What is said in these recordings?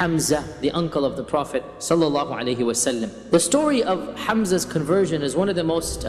Hamza, the uncle of the Prophet ﷺ. The story of Hamza's conversion is one of the most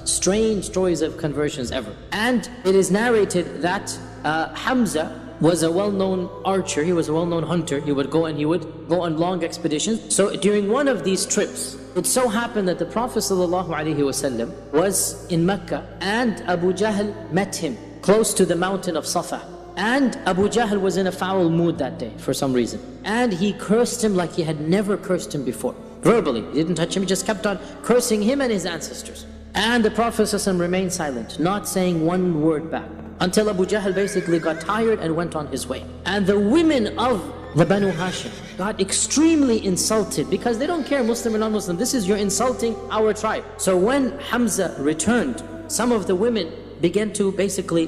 strange stories of conversions ever. And it is narrated that Hamza was a well-known archer, he was a well-known hunter. He would go on long expeditions. So during one of these trips, it so happened that the Prophet ﷺ was in Mecca, and Abu Jahl met him close to the mountain of Safa. And Abu Jahl was in a foul mood that day for some reason. And he cursed him like he had never cursed him before. Verbally, he didn't touch him, he just kept on cursing him and his ancestors. And the Prophet ﷺ remained silent, not saying one word back, until Abu Jahl basically got tired and went on his way. And the women of the Banu Hashim got extremely insulted, because they don't care Muslim or non-Muslim, this is, you're insulting our tribe. So when Hamza returned, some of the women began to basically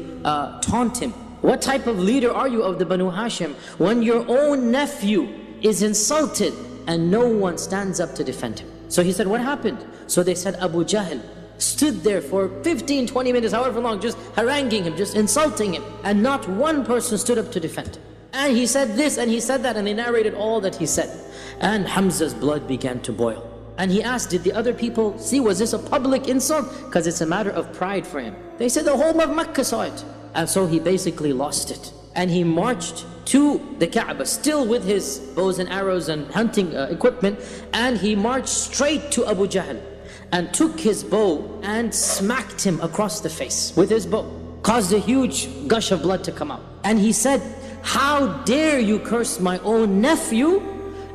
taunt him. What type of leader are you of the Banu Hashim when your own nephew is insulted and no one stands up to defend him? So he said, what happened? So they said, Abu Jahl stood there for 15, 20 minutes, however long, just haranguing him, just insulting him, and not one person stood up to defend him. And he said this and he said that, and they narrated all that he said. And Hamza's blood began to boil. And he asked, did the other people see, was this a public insult? Because it's a matter of pride for him. They said the whole of Mecca saw it. And so he basically lost it. And he marched to the Kaaba, still with his bows and arrows and hunting equipment, and he marched straight to Abu Jahl and took his bow and smacked him across the face with his bow. Caused a huge gush of blood to come out. And he said, how dare you curse my own nephew?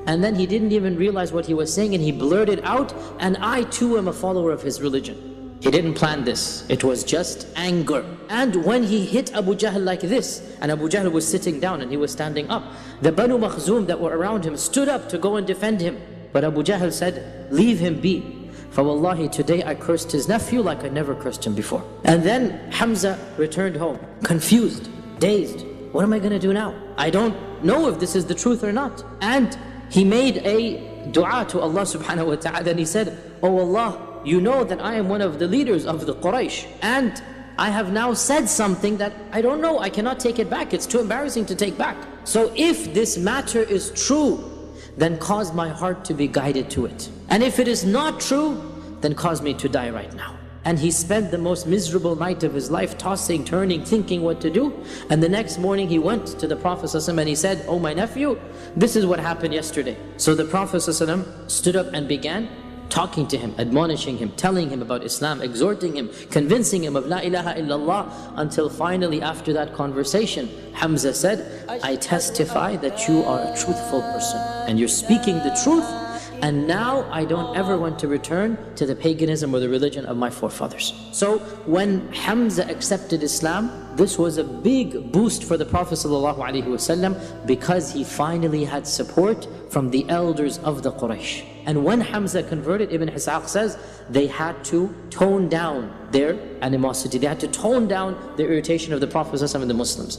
And then he didn't even realize what he was saying, and he blurted out, and I too am a follower of his religion. He didn't plan this, it was just anger. And when he hit Abu Jahl like this, and Abu Jahl was sitting down and he was standing up, the Banu Makhzum that were around him stood up to go and defend him. But Abu Jahl said, leave him be. For wallahi, today I cursed his nephew like I never cursed him before. And then Hamza returned home, confused, dazed. What am I going to do now? I don't know if this is the truth or not. And he made a dua to Allah subhanahu wa ta'ala, and he said, oh Allah, you know that I am one of the leaders of the Quraysh, and I have now said something that I don't know, I cannot take it back, it's too embarrassing to take back. So if this matter is true, then cause my heart to be guided to it. And if it is not true, then cause me to die right now. And he spent the most miserable night of his life, tossing, turning, thinking what to do. And the next morning he went to the Prophet ﷺ and he said, oh my nephew, this is what happened yesterday. So the Prophet ﷺ stood up and began talking to him, admonishing him, telling him about Islam, exhorting him, convincing him of La ilaha illallah, until finally after that conversation, Hamza said, I testify that you are a truthful person and you're speaking the truth, and now I don't ever want to return to the paganism or the religion of my forefathers. So when Hamza accepted Islam, this was a big boost for the Prophet ﷺ, because he finally had support from the elders of the Quraysh. And when Hamza converted, Ibn Ishaq says, they had to tone down their animosity. They had to tone down the irritation of the Prophet ﷺ and the Muslims.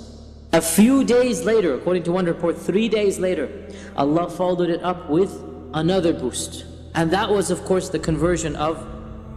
A few days later, according to one report, 3 days later, Allah followed it up with another boost. And that was, of course, the conversion of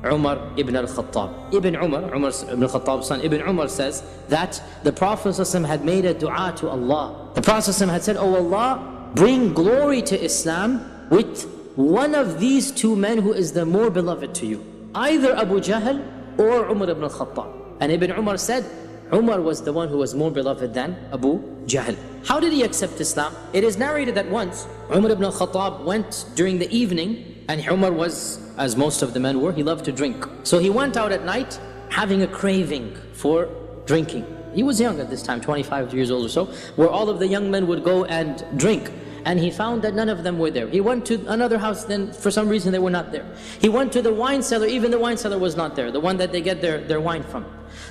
Umar ibn al-Khattab. Ibn Umar ibn al-Khattab's son, Ibn Umar says that the Prophet ﷺ had made a dua to Allah. The Prophet ﷺ had said, oh Allah, bring glory to Islam with one of these two men who is the more beloved to you. Either Abu Jahl or Umar ibn al-Khattab. And Ibn Umar said, Umar was the one who was more beloved than Abu Jahl. How did he accept Islam? It is narrated that once Umar ibn al-Khattab went during the evening, and Umar was, as most of the men were, he loved to drink. So he went out at night having a craving for drinking. He was young at this time, 25 years old or so, where all of the young men would go and drink. And he found that none of them were there. He went to another house, then for some reason they were not there. He went to the wine cellar, even the wine cellar was not there, the one that they get their wine from.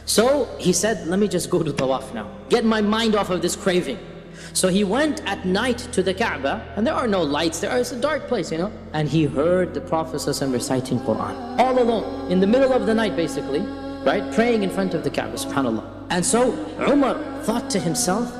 So he said, let me just go to Tawaf now, get my mind off of this craving. So he went at night to the Kaaba, and there are no lights there, it's a dark place, you know. And he heard the Prophet ﷺ reciting Quran, all alone, in the middle of the night basically, right, praying in front of the Kaaba, subhanAllah. And so Umar thought to himself,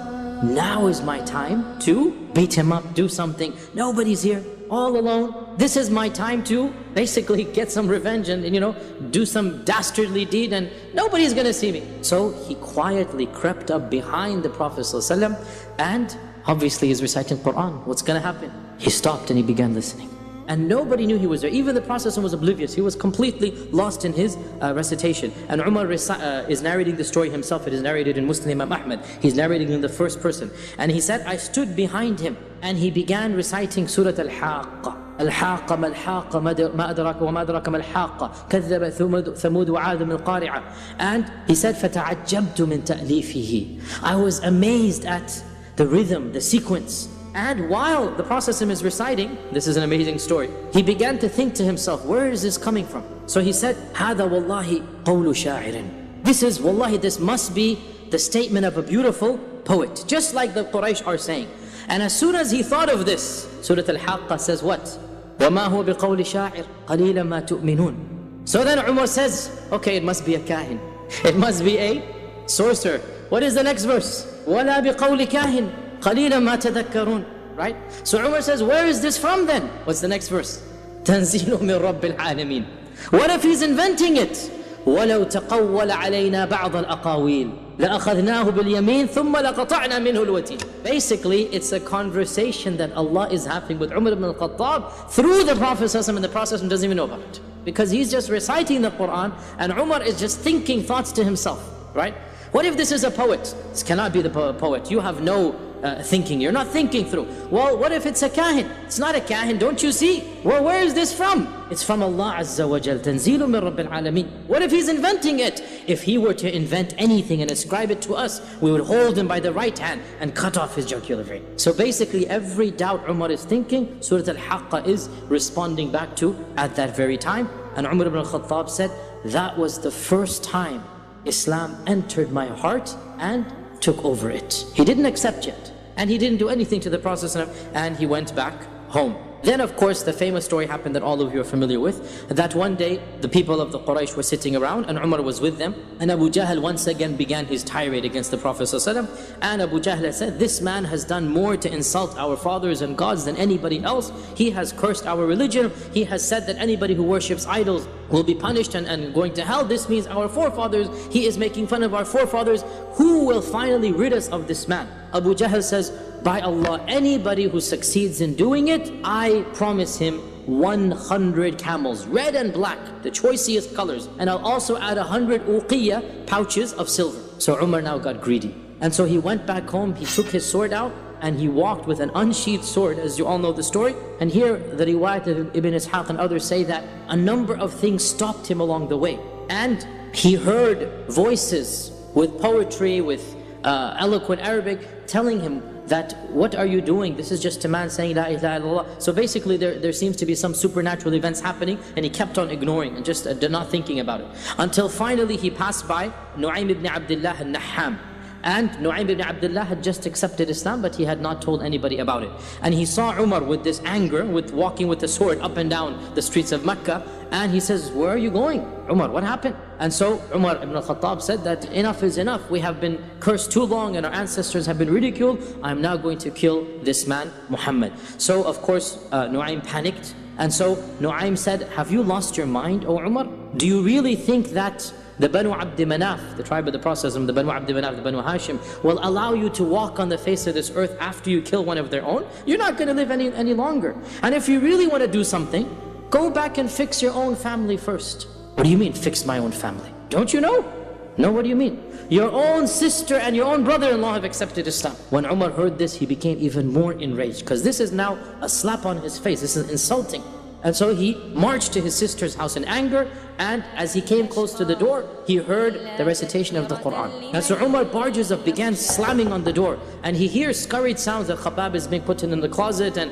now is my time to beat him up, do something. Nobody's here, all alone. This is my time to basically get some revenge and, you know, do some dastardly deed, and nobody's gonna see me. So he quietly crept up behind the Prophet ﷺ and Obviously he's reciting Quran. What's going to happen? He stopped and he began listening. And nobody knew he was there. Even the Prophet was oblivious. He was completely lost in his recitation. And Umar is narrating the story himself. It is narrated in Muslim Imam Ahmad. He's narrating in the first person. And he said, I stood behind him and he began reciting Surah Al-Haqqa. الحاقة ما الحاقة ما أدراك وما أدراك ما الحاقة كذب ثمود وعاد من القارعة. And he said فتعجبت من تأليفه. I was amazed at the rhythm, the sequence. And while the Prophet is reciting, this is an amazing story, he began to think to himself, where is this coming from? So he said, هذا والله قول شاعر. This is, wallahi, this must be the statement of a beautiful poet, just like the Quraysh are saying. And as soon as he thought of this, Surah Al-Haqqa says what? وَمَا هُوَ بِقَوْلِ شَاعِرٍ قَلِيلًا مَا تُؤْمِنُونَ. So then Umar says, okay, it must be a kahin. It must be a sorcerer. What is the next verse? وَلَا بِقَوْلِ كَاهِنٍ قَلِيلًا مَا تَذَكَّرُونَ. Right? So Umar says, where is this from then? What's the next verse? تَنزِيلٌ مِّن رَبِّ الْعَالَمِينَ. What if he's inventing it? وَلَوْ تَقَوَّلَ عَلَيْنَا بَعْضَ الْأَقَاوِيلِ لَأَخَذْنَاهُ بِالْيَمِينِ ثُمَّ لَقَطَعْنَا مِنْهُ الْوَتِينَ. Basically, it's a conversation that Allah is having with Umar ibn al-Khattab through the Prophet ﷺ, and the Prophet ﷺ doesn't even know about it. Because he's just reciting the Quran and Umar is just thinking thoughts to himself, right? What if this is a poet? This cannot be the poet. You have no thinking. You're not thinking through. Well, what if it's a kahin? It's not a kahin, don't you see? Well, where is this from? It's from Allah Azza wa Jal. تَنزِيلٌ مِّن رَبِّ الْعَالَمِينَ. What if he's inventing it? If he were to invent anything and ascribe it to us, we would hold him by the right hand and cut off his jugular vein. So basically, every doubt Umar is thinking, Surah Al-Haqqa is responding back to at that very time. And Umar ibn al-Khattab said, that was the first time Islam entered my heart and took over it. He didn't accept it. And he didn't do anything to the Prophet and he went back home. Then of course the famous story happened that all of you are familiar with, that one day the people of the Quraysh were sitting around and Umar was with them, and Abu Jahl once again began his tirade against the Prophet ﷺ. And Abu Jahl said, this man has done more to insult our fathers and gods than anybody else. He has cursed our religion. He has said that anybody who worships idols will be punished and going to hell. This means our forefathers. He is making fun of our forefathers. Who will finally rid us of this man? Abu Jahl says, by Allah, anybody who succeeds in doing it, I promise him 100 camels, red and black, the choicest colors. And I'll also add 100 uqiyya, pouches of silver. So Umar now got greedy. And so he went back home, he took his sword out, and he walked with an unsheathed sword, as you all know the story. And here, the riwayat of Ibn Ishaq and others say that a number of things stopped him along the way. And he heard voices with poetry, with eloquent Arabic, telling him that, what are you doing? This is just a man saying La ilaha illallah. So basically there seems to be some supernatural events happening, and he kept on ignoring and just not thinking about it. Until finally he passed by Nu'aym ibn Abdullah al-Nahham. And Nu'aym ibn Abdullah had just accepted Islam, but he had not told anybody about it. And he saw Umar with this anger, with walking with the sword up and down the streets of Mecca. And he says, where are you going? Umar, what happened? And so Umar ibn al-Khattab said that enough is enough. We have been cursed too long and our ancestors have been ridiculed. I'm now going to kill this man, Muhammad. So of course, Nu'aym panicked. And so Nu'aym said, have you lost your mind, O Umar? Do you really think that the Banu Abd Manaf, the tribe of the Prophet, the Banu Abd Manaf, the Banu Hashim, will allow you to walk on the face of this earth after you kill one of their own? You're not going to live any longer. And if you really want to do something, go back and fix your own family first. What do you mean, fix my own family? Don't you know? No, what do you mean? Your own sister and your own brother-in-law have accepted Islam. When Umar heard this, he became even more enraged, because this is now a slap on his face. This is insulting. And so he marched to his sister's house in anger, and as he came close to the door, he heard the recitation of the Quran. And so Umar barges up, began slamming on the door, and he hears scurried sounds that Khabbab is being put in the closet, and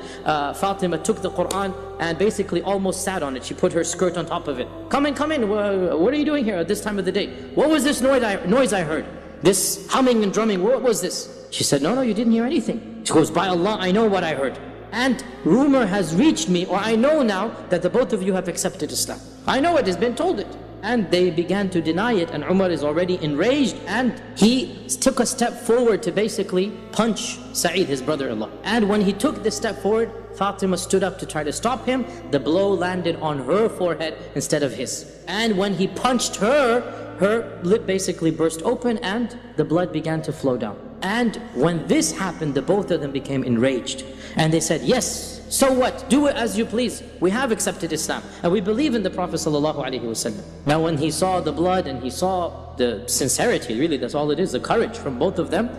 Fatima took the Quran and basically almost sat on it. She put her skirt on top of it. Come in, what are you doing here at this time of the day? What was this noise I heard? This humming and drumming, what was this? She said, no, you didn't hear anything. She goes, by Allah, I know what I heard. And rumor has reached me, or I know now, that the both of you have accepted Islam. I know it has been told it. And they began to deny it, and Umar is already enraged, and he took a step forward to basically punch Sa'id, his brother-in-law. And when he took this step forward, Fatima stood up to try to stop him. The blow landed on her forehead instead of his. And when he punched her, her lip basically burst open and the blood began to flow down. And when this happened, the both of them became enraged. And they said, yes, so what? Do it as you please. We have accepted Islam and we believe in the Prophet ﷺ. Now when he saw the blood and he saw the sincerity, really that's all it is, the courage from both of them,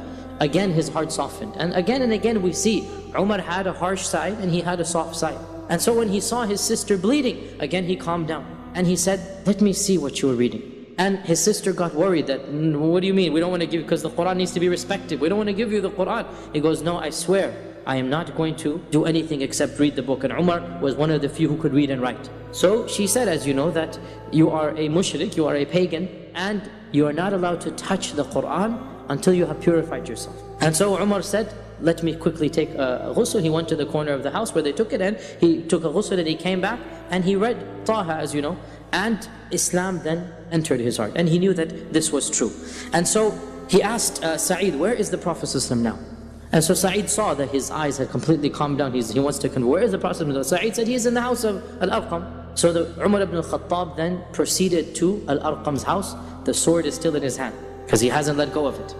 again his heart softened. And again we see Umar had a harsh side and he had a soft side. And so when he saw his sister bleeding, again he calmed down. And he said, let me see what you were reading. And his sister got worried that, what do you mean? We don't want to give, because the Quran needs to be respected. We don't want to give you the Quran. He goes, no, I swear, I am not going to do anything except read the book. And Umar was one of the few who could read and write. So she said, as you know, that you are a mushrik, you are a pagan, and you are not allowed to touch the Quran until you have purified yourself. And so Umar said, let me quickly take a ghusl. He went to the corner of the house where they took it, and he took a ghusl and he came back and he read Taha, as you know, and Islam then entered his heart and he knew that this was true. And so he asked Sa'id, where is the Prophet ﷺ now? And so Sa'id saw that his eyes had completely calmed down. He wants to convert. Where is the Prophet ﷺ? Sa'id said, he is in the house of Al-Arqam. So the Umar ibn al-Khattab then proceeded to Al-Arqam's house. The sword is still in his hand because he hasn't let go of it.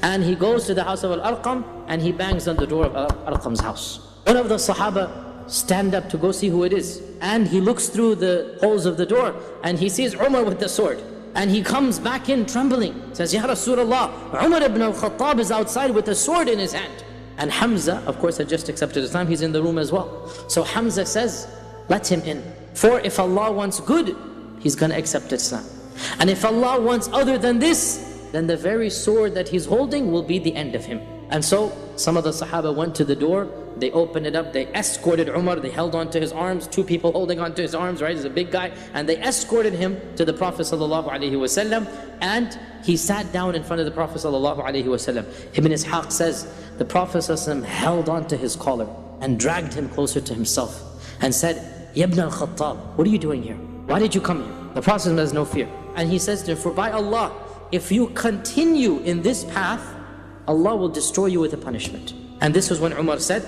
And he goes to the house of Al-Arqam and he bangs on the door of Al-Arqam's house. One of the Sahaba stand up to go see who it is. And he looks through the holes of the door and he sees Umar with the sword. And he comes back in trembling. Says, Ya Rasulullah, Umar ibn al-Khattab is outside with a sword in his hand. And Hamza, of course, had just accepted Islam. He's in the room as well. So Hamza says, let him in. For if Allah wants good, he's going to accept Islam. And if Allah wants other than this, then the very sword that he's holding will be the end of him. And so some of the Sahaba went to the door, they opened it up, they escorted Umar, they held onto his arms, two people holding onto his arms, right? He's a big guy, and they escorted him to the Prophet ﷺ, and he sat down in front of the Prophet ﷺ. Ibn Ishaq says, the Prophet ﷺ held onto his collar and dragged him closer to himself and said, Ya ibn al-Khattab, what are you doing here? Why did you come here? The Prophet has no fear. And he says to him, for by Allah, if you continue in this path, Allah will destroy you with a punishment. And this was when Umar said,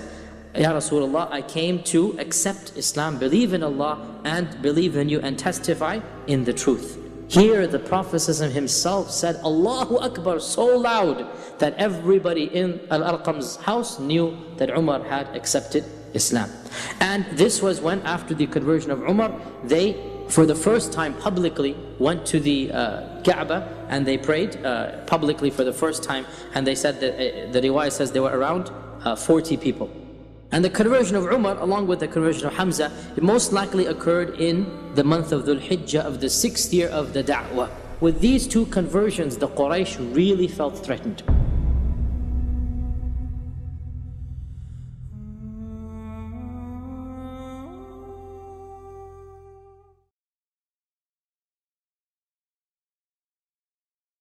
Ya Rasulullah, I came to accept Islam, believe in Allah and believe in you and testify in the truth. Here the Prophet himself said, Allahu Akbar, so loud that everybody in Al-Arqam's house knew that Umar had accepted Islam. And this was when, after the conversion of Umar, they for the first time publicly went to the Kaaba and they prayed publicly for the first time, and they said that the riwayah says they were around 40 people. And the conversion of Umar, along with the conversion of Hamza, it most likely occurred in the month of Dhul Hijjah of the 6th year of the Da'wah. With these two conversions, the Quraysh really felt threatened.